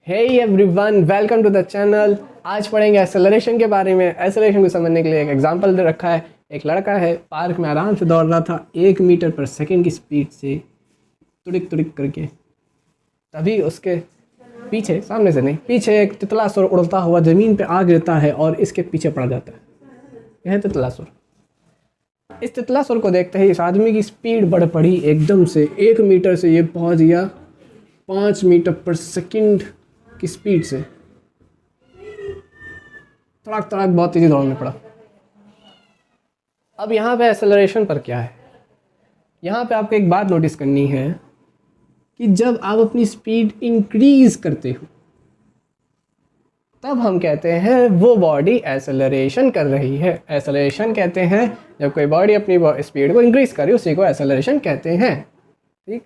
Hey everyone, welcome to the channel. आज पढ़ेंगे acceleration के बारे में। एक्सेलरेशन को समझने के लिए एक एग्जांपल दे रखा है। एक लड़का है, पार्क में आराम से दौड़ रहा था 1 मीटर पर सेकंड की स्पीड से, तुड़िक तुड़िक करके। तभी उसके पीछे, सामने से नहीं, पीछे एक तितला सुर उड़ता हुआ ज़मीन पे आ गिरता है और इसके पीछे पड़ जाता है। यह है तितला सुर। इस तितला सुर को देखते ही इस आदमी की स्पीड बढ़ पड़ी एकदम से। 1 मीटर से ये पहुंच गया 5 मीटर पर सेकंड की स्पीड से। तड़ाक तड़ाक बहुत तेज़ी दौड़ने पड़ा। अब यहाँ पे एक्सेलरेशन पर क्या है, यहाँ पे आपको एक बात नोटिस करनी है कि जब आप अपनी स्पीड इंक्रीज करते हो तब हम कहते हैं वो बॉडी एक्सेलरेशन कर रही है। एक्सेलरेशन कहते हैं जब कोई बॉडी अपनी स्पीड को इंक्रीज करे, उसी को एक्सेलरेशन कहते हैं। ठीक,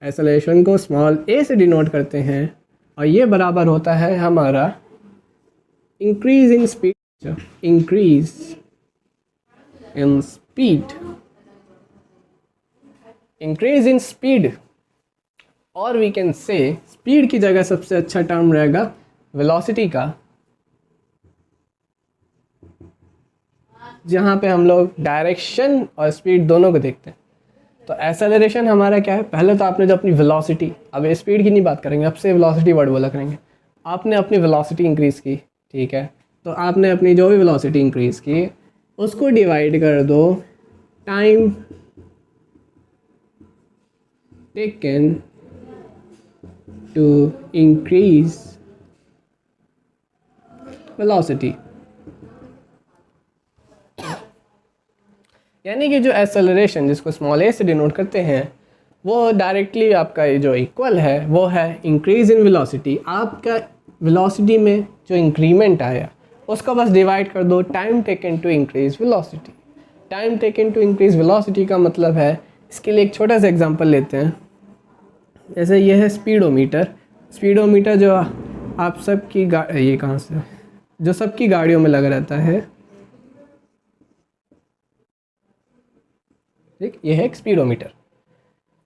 एक्सेलरेशन को स्मॉल ए से डिनोट करते हैं और ये बराबर होता है हमारा increase in speed. Increase in speed, increase in speed, और वी कैन से स्पीड की जगह सबसे अच्छा टर्म रहेगा वेलोसिटी का, जहाँ पे हम लोग डायरेक्शन और स्पीड दोनों को देखते हैं। तो एक्सेलरेशन हमारा क्या है, पहले तो आपने जो अपनी वेलोसिटी, अब स्पीड की नहीं बात करेंगे, अब से वेलोसिटी वर्ड बोला करेंगे। आपने अपनी वेलोसिटी इंक्रीज़ की, ठीक है, तो आपने अपनी जो भी वेलोसिटी इंक्रीज़ की उसको डिवाइड कर दो time taken to increase velocity. यानी कि जो एक्सेलरेशन जिसको स्मॉल ए से डिनोट करते हैं वो डायरेक्टली आपका जो इक्वल है वो है इंक्रीज इन वेलोसिटी। आपका वेलोसिटी में जो इंक्रीमेंट आया उसका बस डिवाइड कर दो time taken to increase velocity. Time taken to increase velocity का मतलब है, इसके लिए एक छोटा सा एग्जांपल लेते हैं। जैसे ये है स्पीडोमीटर। स्पीडोमीटर जो आप सबकी ये कहाँ से, जो सबकी गाड़ियों में लगा रहता है, ठीक, ये है एक स्पीडोमीटर।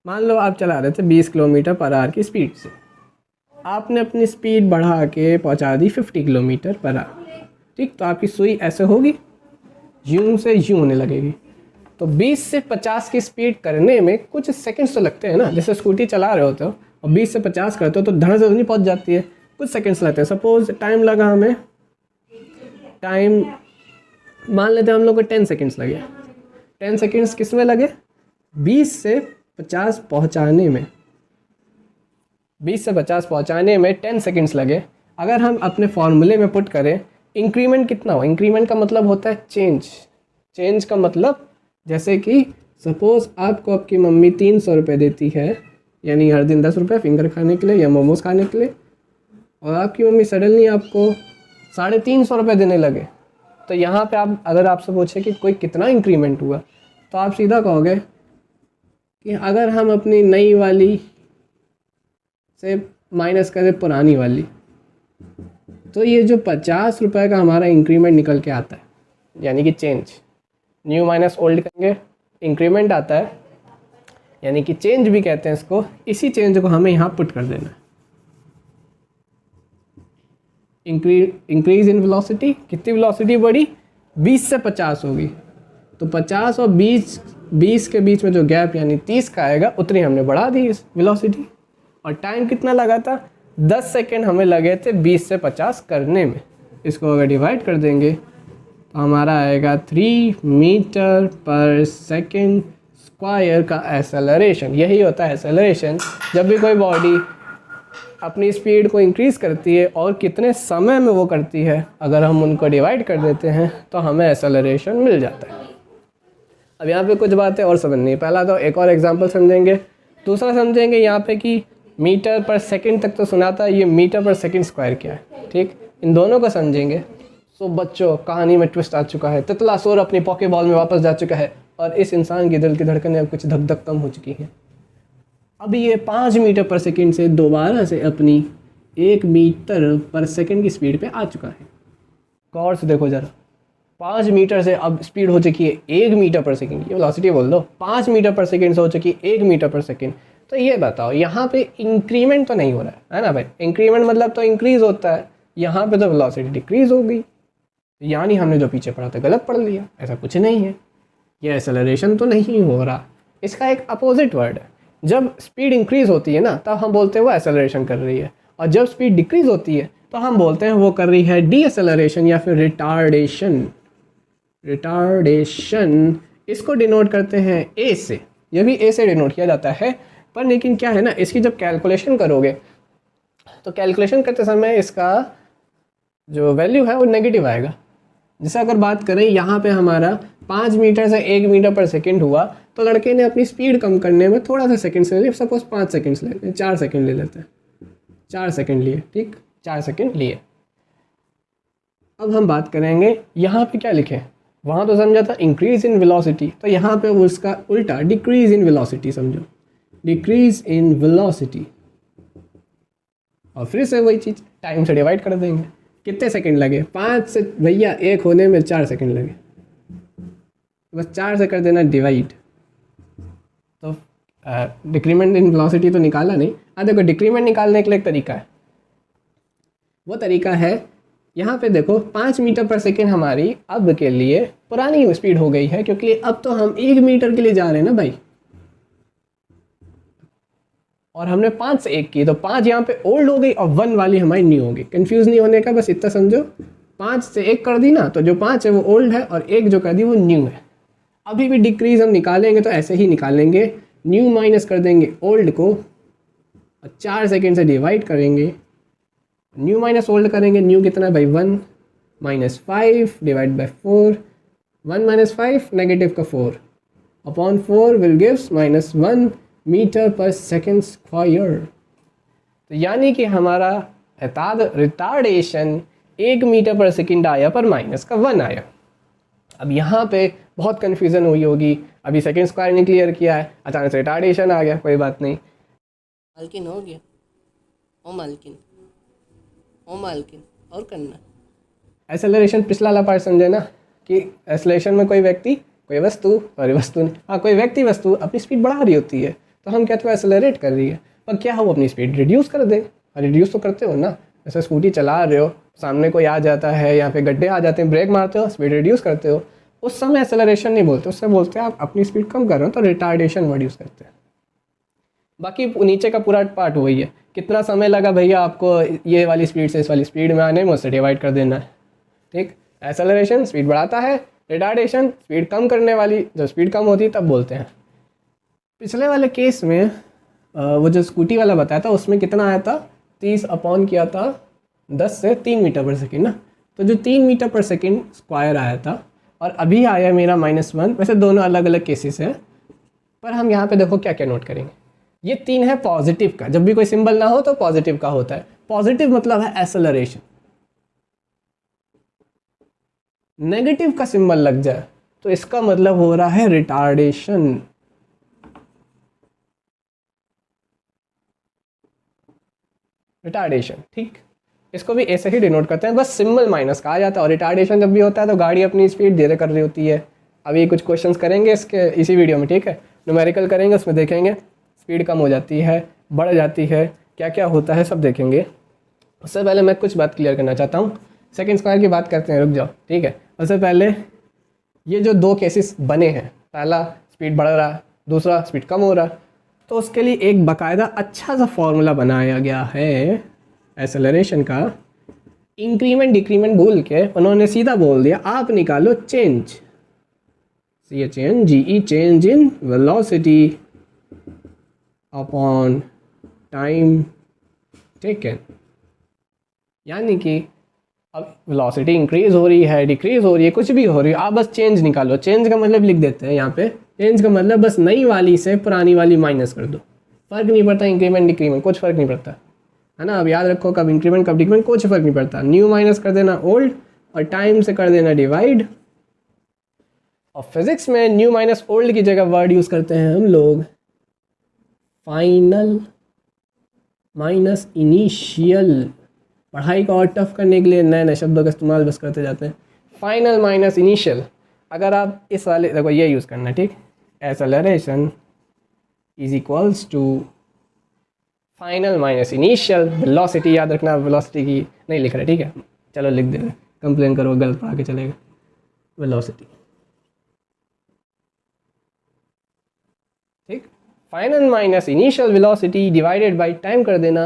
मान लो आप चला रहे थे 20 किलोमीटर पर आवर की स्पीड से, आपने अपनी स्पीड बढ़ा के पहुंचा दी 50 किलोमीटर पर आवर। ठीक, तो आपकी सुई ऐसे होगी, यूं से यूं होने लगेगी। तो 20 से 50 की स्पीड करने में कुछ सेकंड्स तो लगते हैं ना। जैसे स्कूटी चला रहे होते हो और 20 से 50 करते हो तो धड़ से नहीं पहुँच जाती है, कुछ सेकंड्स लगते हैं। सपोज टाइम लगा हमें, टाइम मान लेते हैं हम लोग को 10 सेकेंड्स लगे। 10 सेकेंड्स किस में लगे, 20 से 50 पहुंचाने में। 20 से 50 पहुंचाने में 10 सेकेंड्स लगे। अगर हम अपने फॉर्मूले में पुट करें इंक्रीमेंट कितना हो, इंक्रीमेंट का मतलब होता है चेंज। चेंज का मतलब जैसे कि सपोज़ आपको आपकी मम्मी 300 रुपये देती है, यानी हर दिन 10 रुपये फिंगर खाने के लिए या मोमोज़ खाने के लिए, और आपकी मम्मी सडनली आपको 350 रुपये देने लगे। तो यहाँ पे आप, अगर आपसे पूछे कि कोई कितना इंक्रीमेंट हुआ, तो आप सीधा कहोगे कि अगर हम अपनी नई वाली से माइनस करें पुरानी वाली, तो ये जो 50 रुपये का हमारा इंक्रीमेंट निकल के आता है, यानी कि चेंज, न्यू माइनस ओल्ड करेंगे इंक्रीमेंट आता है, यानी कि चेंज भी कहते हैं इसको। इसी चेंज को हमें यहाँ पुट कर देना है। इंक्रीज इन वेलोसिटी, कितनी वेलोसिटी बढ़ी, 20 से 50 होगी, तो 50 और 20 के बीच में जो गैप यानी 30 का आएगा, उतनी हमने बढ़ा दी इस वेलोसिटी। और टाइम कितना लगा था, 10 सेकेंड हमें लगे थे 20 से 50 करने में। इसको अगर डिवाइड कर देंगे तो हमारा आएगा 3 मीटर पर सेकेंड स्क्वायर का एक्सेलरेशन। यही होता है एक्सेलरेशन, जब भी कोई बॉडी अपनी स्पीड को इंक्रीज़ करती है और कितने समय में वो करती है, अगर हम उनको डिवाइड कर देते हैं तो हमें एक्सेलरेशन मिल जाता है। अब यहाँ पे कुछ बातें और समझनी है। पहला तो एक और एग्जांपल समझेंगे, दूसरा समझेंगे यहाँ पे कि मीटर पर सेकंड तक तो सुना था, ये मीटर पर सेकंड स्क्वायर क्या है। ठीक, इन दोनों को समझेंगे। सो बच्चों, कहानी में ट्विस्ट आ चुका है। तितला सोर अपनी पॉकेट बॉल में वापस जा चुका है और इस इंसान की दिल की धड़कनें अब कुछ धक धक कम हो चुकी हैं। अब ये 5 मीटर पर सेकंड से दोबारा से अपनी 1 मीटर पर सेकंड की स्पीड पे आ चुका है। गौर से देखो ज़रा, 5 मीटर से अब स्पीड हो चुकी है 1 मीटर पर सेकंड, ये वेलोसिटी बोल दो। 5 मीटर पर सेकंड से हो चुकी है 1 मीटर पर सेकंड। तो ये बताओ यहाँ पे इंक्रीमेंट तो नहीं हो रहा है ना भाई, इंक्रीमेंट मतलब तो इंक्रीज़ होता है, यहाँ पे तो वेलोसिटी डिक्रीज़ हो गई, यानी हमने जो पीछे पढ़ा था गलत पढ़ लिया, ऐसा कुछ नहीं है, ये एक्सेलरेशन तो नहीं हो रहा। इसका एक अपोजिट वर्ड है, जब स्पीड इंक्रीज़ होती है ना तब हम बोलते हैं वो एक्सेलरेशन कर रही है, और जब स्पीड डिक्रीज़ होती है तो हम बोलते हैं वो कर रही है डी एक्सेलरेशन या फिर रिटार्डेशन। रिटार्डेशन इसको डिनोट करते हैं ए से, ये भी ए से डिनोट किया जाता है, पर लेकिन क्या है ना, इसकी जब कैलकुलेशन करोगे तो कैलकुलेशन करते समय इसका जो वैल्यू है वो नेगेटिव आएगा। जैसे अगर बात करें यहाँ पे हमारा 5 मीटर से 1 मीटर पर सेकंड हुआ, तो लड़के ने अपनी स्पीड कम करने में थोड़ा सा सेकंड्स ले लिए, सपोज 5 सेकंड्स ले लेते हैं, 4 सेकंड ले लेते हैं, 4 सेकंड लिए, ठीक, 4 सेकंड लिए। अब हम बात करेंगे यहाँ पे क्या लिखे, वहाँ तो समझा था इंक्रीज इन वेलोसिटी, तो यहाँ पे उसका उल्टा डिक्रीज इन वेलोसिटी समझो, डिक्रीज इन वेलोसिटी, और फिर से वही चीज़ टाइम से डिवाइड कर देंगे, कितने सेकंड लगे, 5 से भैया 1 होने में 4 सेकंड लगे, बस 4 से कर देना डिवाइड, तो डिक्रीमेंट इन वेलोसिटी तो निकाला नहीं। देखो डिक्रीमेंट निकालने के लिए एक तरीका है, वो तरीका है यहाँ पे देखो 5 मीटर पर सेकेंड हमारी अब के लिए पुरानी स्पीड हो गई है, क्योंकि अब तो हम 1 मीटर के लिए जा रहे हैं ना भाई, और हमने 5 से 1 की, तो 5 यहाँ पे ओल्ड हो गई और 1 वाली हमारी न्यू हो गई। कंफ्यूज नहीं होने का, बस इतना समझो, 5 से 1 कर दी ना, तो जो 5 है वो ओल्ड है और 1 जो कर दी वो न्यू है। अभी भी डिक्रीज हम निकालेंगे तो ऐसे ही निकालेंगे, न्यू माइनस कर देंगे ओल्ड को और 4 सेकेंड से डिवाइड करेंगे, न्यू माइनस ओल्ड करेंगे, न्यू कितना है भाई 1 minus 5 divide by 4, 1 minus 5 negative का 4 upon 4 will gives minus 1 metre per second square. तो यानी कि हमारा रिटार्डेशन 1 मीटर पर सेकेंड आया पर माइनस का 1 आया। अब यहाँ पे बहुत कन्फ्यूज़न हुई होगी, अभी सेकेंड स्क्वायर ने क्लियर किया है, अचानक से रिटार्डेशन आ गया, कोई बात नहीं, मालकिन हो गया, ओ मालकिन, ओ मालकिन, और करना। एक्सेलरेशन पिछला वाला पार्ट समझे ना, कि एक्सेलरेशन में कोई व्यक्ति कोई वस्तु, सॉरी वस्तु नहीं, हाँ कोई व्यक्ति वस्तु अपनी स्पीड बढ़ा रही होती है, तो हम कहते हैं एक्सेलरेट कर रही है, पर क्या हो अपनी स्पीड रिड्यूस कर दे, रिड्यूस तो करते हो ना, जैसे स्कूटी चला रहे हो, सामने कोई आ जाता है या फिर गड्ढे आ जाते हैं, ब्रेक मारते हो, स्पीड रिड्यूस करते हो, उस समय एक्सेलरेशन नहीं बोलते, उससे बोलते हैं आप अपनी स्पीड कम कर रहे हो, तो रिटार्डेशन वर्ड यूज़ करते हैं। बाकी नीचे का पूरा पार्ट वही है, कितना समय लगा भैया आपको ये वाली स्पीड से इस वाली स्पीड में आने में, उससे डिवाइड कर देना है, ठीक। एक्सेलरेशन स्पीड बढ़ाता है, रिटार्डेशन स्पीड कम करने वाली, जब स्पीड कम होती है तब बोलते हैं। पिछले वाले केस में वो जो स्कूटी वाला बताया था उसमें कितना आया था, 30 अपॉन किया था 10 से 3 मीटर पर सेकेंड ना, तो जो 3 मीटर पर सेकेंड स्क्वायर आया था और अभी आया मेरा -1, वैसे दोनों अलग अलग केसेस हैं, पर हम यहाँ पे देखो क्या क्या नोट करेंगे, ये 3 है पॉजिटिव का, जब भी कोई सिंबल ना हो तो पॉजिटिव का होता है, पॉजिटिव मतलब है एक्सेलरेशन, नेगेटिव का सिंबल लग जाए तो इसका मतलब हो रहा है रिटार्डेशन। रिटार्डेशन, ठीक, इसको भी ऐसे ही डिनोट करते हैं, बस सिंबल माइनस का आ जाता है, और रिटार्डेशन जब भी होता है तो गाड़ी अपनी स्पीड धीरे कर रही होती है। अभी कुछ क्वेश्चंस करेंगे इसके इसी वीडियो में, ठीक है, न्यूमेरिकल करेंगे, उसमें देखेंगे स्पीड कम हो जाती है, बढ़ जाती है, क्या क्या होता है सब देखेंगे। उससे पहले मैं कुछ बात क्लियर करना चाहता हूँ, सेकेंड स्क्वायर की बात करते हैं, रुक जाओ, ठीक है। उससे पहले ये जो 2 केसेस बने हैं, पहला स्पीड बढ़ रहा, दूसरा स्पीड कम हो रहा, तो उसके लिए एक बाकायदा अच्छा सा फॉर्मूला बनाया गया है एक्सेलरेशन का। इंक्रीमेंट डिक्रीमेंट भूल के उन्होंने सीधा बोल दिया आप निकालो change, CHNGE, change in velocity upon time taken, यानी कि अब वेलोसिटी इंक्रीज हो रही है, डिक्रीज हो रही है, कुछ भी हो रही है, आप बस चेंज निकालो। चेंज का मतलब लिख देते हैं यहाँ पे, चेंज का मतलब बस नई वाली से पुरानी वाली माइनस कर दो, फ़र्क नहीं पड़ता इंक्रीमेंट डिक्रीमेंट, कुछ फ़र्क नहीं पड़ता, है ना। अब याद रखो कब इंक्रीमेंट कब डिक्रीमेंट कुछ फ़र्क नहीं पड़ता, न्यू माइनस कर देना ओल्ड और टाइम से कर देना डिवाइड। और फिजिक्स में न्यू माइनस ओल्ड की जगह वर्ड यूज़ करते हैं हम लोग फाइनल माइनस इनिशियल, पढ़ाई को और टफ करने के लिए नए नए शब्दों का इस्तेमाल बस करते जाते हैं। फाइनल माइनस इनिशियल, अगर आप इस वाले देखो ये यूज़ करना, ठीक, acceleration is equals to final minus initial velocity, याद रखना वेलोसिटी की नहीं लिख रहे, ठीक है, चलो लिख दे रहे, कंप्लेन करो गलत पढ़ा के चलेगा, वेलोसिटी, ठीक, final minus initial velocity divided by time कर देना,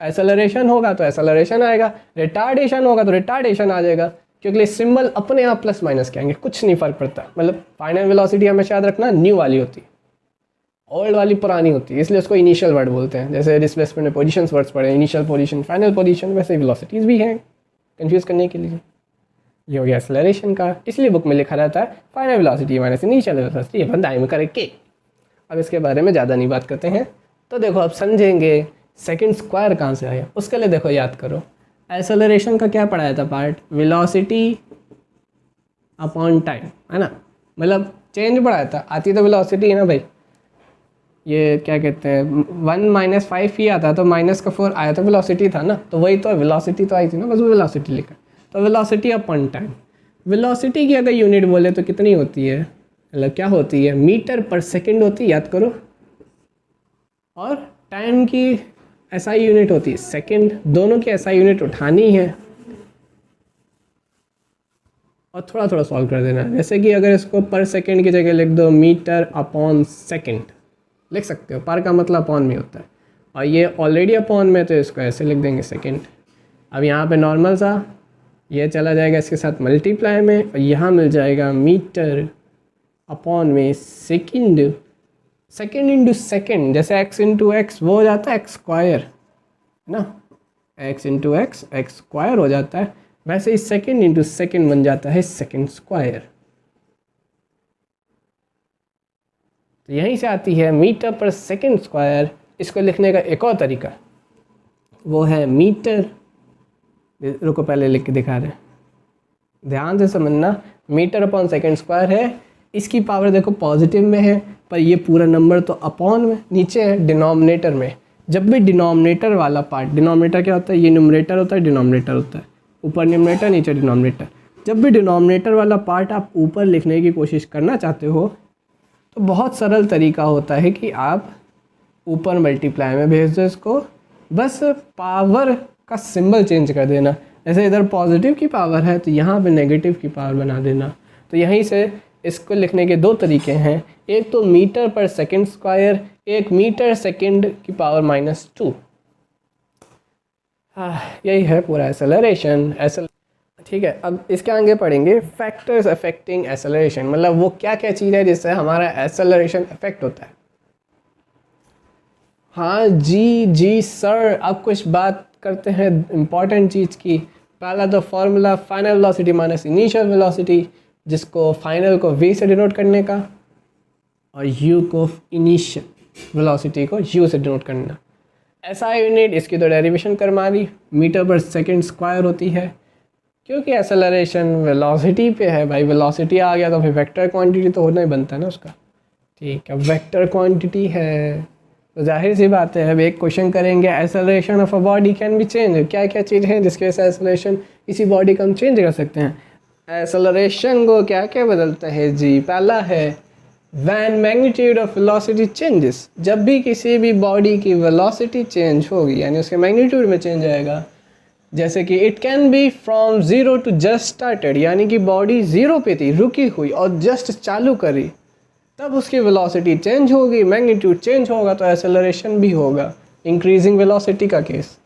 एक्सेलरेशन होगा तो एक्सेलरेशन आएगा, रिटार्डेशन होगा तो रिटार्डेशन आ जाएगा, क्योंकि सिंबल अपने आप प्लस माइनस के आएंगे, कुछ नहीं फर्क पड़ता, मतलब फाइनल वेलोसिटी हमेशा याद रखना न्यू वाली होती है, ओल्ड वाली पुरानी होती है, इसलिए उसको इनिशियल वर्ड बोलते हैं, जैसे डिस्प्लेसमेंट में पोजीशंस वर्ड्स पढ़े, इनिशियल पोजीशन, फाइनल पोजीशन, वैसे वेलोसिटीज़ भी हैं कंफ्यूज करने के लिए। ये हो गया एक्सेलरेशन का, इसलिए बुक में लिखा रहता है final velocity minus initial velocity upon time करके। अब इसके बारे में ज़्यादा नहीं बात करते हैं, तो देखो अब समझेंगे सेकंड स्क्वायर कहाँ से आया, उसके लिए देखो याद करो एक्सेलरेशन का क्या पढ़ाया था पार्ट, वेलोसिटी अपॉन टाइम, है ना, मतलब चेंज पढ़ाया था, आती तो वेलोसिटी है ना भाई, ये क्या कहते हैं 1 - 5 ही आता तो -4 आया तो वेलोसिटी था ना, तो वही तो वेलोसिटी तो आई थी ना, बस वो वेलोसिटी लिखा, तो वेलोसिटी अपॉन टाइम, वेलोसिटी की अगर यूनिट बोले तो कितनी होती है, मतलब क्या होती है, मीटर पर सेकंड होती है, याद करो, और टाइम की एसआई यूनिट होती है सेकंड, दोनों की एसआई यूनिट उठानी है और थोड़ा थोड़ा सॉल्व कर देना है। जैसे कि अगर इसको पर सेकंड की जगह लिख दो मीटर अपॉन सेकंड लिख सकते हो, पर का मतलब अपॉन में होता है, और ये ऑलरेडी अपॉन में, तो इसको ऐसे लिख देंगे सेकंड। अब यहाँ पे नॉर्मल सा ये चला जाएगा इसके साथ मल्टीप्लाई में, और यहाँ मिल जाएगा मीटर अपॉन में सेकंड, सेकंड इंटू सेकंड, जैसे x इंटू एक्स वो हो जाता है एक्स स्क्वायर, है ना, x into x x square हो जाता है, वैसे ही सेकंड इंटू सेकंड बन जाता है सेकंड स्क्वायर। तो यहीं से आती है मीटर पर सेकंड स्क्वायर। इसको लिखने का एक और तरीका वो है मीटर, रुको पहले लिख के दिखा रहे हैं, ध्यान से समझना, मीटर अपॉन सेकंड स्क्वायर है, इसकी पावर देखो पॉजिटिव में है, पर ये पूरा नंबर तो अपॉन में नीचे है डिनोमिनेटर में। जब भी डिनोमिनेटर वाला पार्ट, डिनोमिनेटर क्या होता है, ये न्यूमरेटर होता है, डिनोमिनेटर होता है, ऊपर न्यूमरेटर नीचे डिनोमिनेटर, जब भी डिनोमिनेटर वाला पार्ट आप ऊपर लिखने की कोशिश करना चाहते हो तो बहुत सरल तरीका होता है कि आप ऊपर मल्टीप्लाई में भेज दो इसको, बस पावर का सिंबल चेंज कर देना, जैसे इधर पॉजिटिव की पावर है तो यहाँ पे नेगेटिव की पावर बना देना। तो यहीं से इसको लिखने के दो तरीके हैं, एक तो मीटर पर सेकंड स्क्वायर, एक मीटर सेकंड की पावर -2। यही है पूरा एक्सेलरेशन। ठीक है, अब इसके आगे पढ़ेंगे फैक्टर्स अफेक्टिंग एक्सेलरेशन, मतलब वो क्या क्या चीज़ है जिससे हमारा एक्सेलरेशन अफेक्ट होता है। हाँ जी सर, अब कुछ बात करते हैं इम्पॉर्टेंट चीज़ की। पहला तो formula final velocity minus initial velocity, जिसको फाइनल को v से डिनोट करने का और u को इनिशियल वेलोसिटी को u से डिनोट करना। एसआई यूनिट इसकी तो डेरिवेशन कर मारी, मीटर पर सेकंड स्क्वायर होती है, क्योंकि एक्सेलरेशन वेलोसिटी पे है भाई, वेलोसिटी आ गया तो फिर वेक्टर क्वांटिटी तो होना ही बनता है ना उसका। ठीक है, वेक्टर क्वांटिटी है तो जाहिर सी बात है। अब एक क्वेश्चन करेंगे, acceleration of a body can be change, क्या क्या चीज़ हैं जिसके वजह से एक्सेलरेशन किसी बॉडी का हम चेंज कर सकते हैं। एक्सेलरेशन को क्या क्या बदलता है जी, पहला है when magnitude of velocity changes, जब भी किसी भी बॉडी की वेलोसिटी चेंज होगी यानी उसके मैग्नीट्यूड में चेंज आएगा। जैसे कि it can be from zero to just started, यानी कि बॉडी ज़ीरो पे थी रुकी हुई और जस्ट चालू करी, तब उसकी वेलोसिटी चेंज होगी, मैग्नीट्यूड चेंज होगा तो एक्सेलरेशन भी होगा। इंक्रीजिंग वेलोसिटी का case,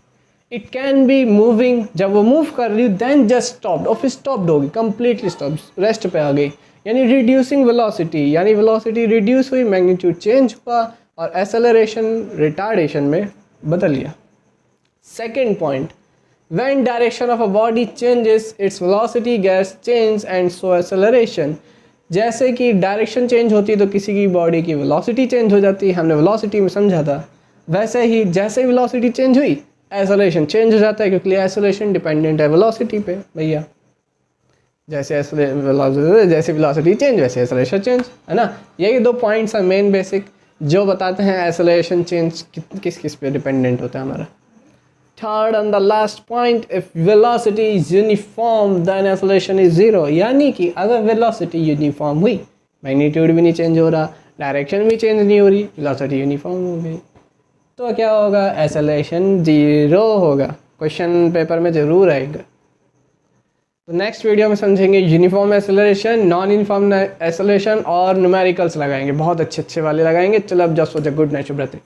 it can be moving, जब वो मूव कर रही देन जस्ट स्टॉप्ड, और फिर स्टॉप्ड होगी, कंप्लीटली स्टॉप, रेस्ट पे आ गई। यानी रिड्यूसिंग वेलोसिटी, यानी वेलोसिटी रिड्यूस हुई, मैग्नीट्यूड चेंज हुआ और एक्सेलरेशन रिटार्डेशन में बदल गया। Second point, when direction of a body changes its velocity gets changed and so acceleration, जैसे कि डायरेक्शन चेंज होती है तो किसी की बॉडी की वेलोसिटी चेंज हो जाती है, हमने वेलोसिटी में समझा था। वैसे ही जैसे वेलोसिटी चेंज हुई एक्सेलरेशन चेंज हो जाता है, क्योंकि एक्सेलरेशन डिपेंडेंट है वेलोसिटी पे भैया। जैसे वेलोसिटी चेंज वैसे एक्सेलरेशन चेंज, है ना। यही दो पॉइंट्स हैं मेन बेसिक जो बताते हैं एक्सेलरेशन चेंज किस किस पे डिपेंडेंट होता है हमारा। Third and the last point, if velocity is uniform then acceleration is zero, यानी कि अगर velocity uniform हुई, magnitude भी नहीं चेंज हो रहा, डायरेक्शन भी चेंज नहीं हो रही, velocity uniform हो गई। तो क्या होगा, एसेलेरेशन 0 होगा। क्वेश्चन पेपर में ज़रूर आएगा। तो नेक्स्ट वीडियो में समझेंगे uniform acceleration, non uniform acceleration और न्यूमेरिकल्स लगाएंगे, बहुत अच्छे अच्छे वाले लगाएंगे। चलो अब जस्ट गुड नाइट, शुभ रात्रि।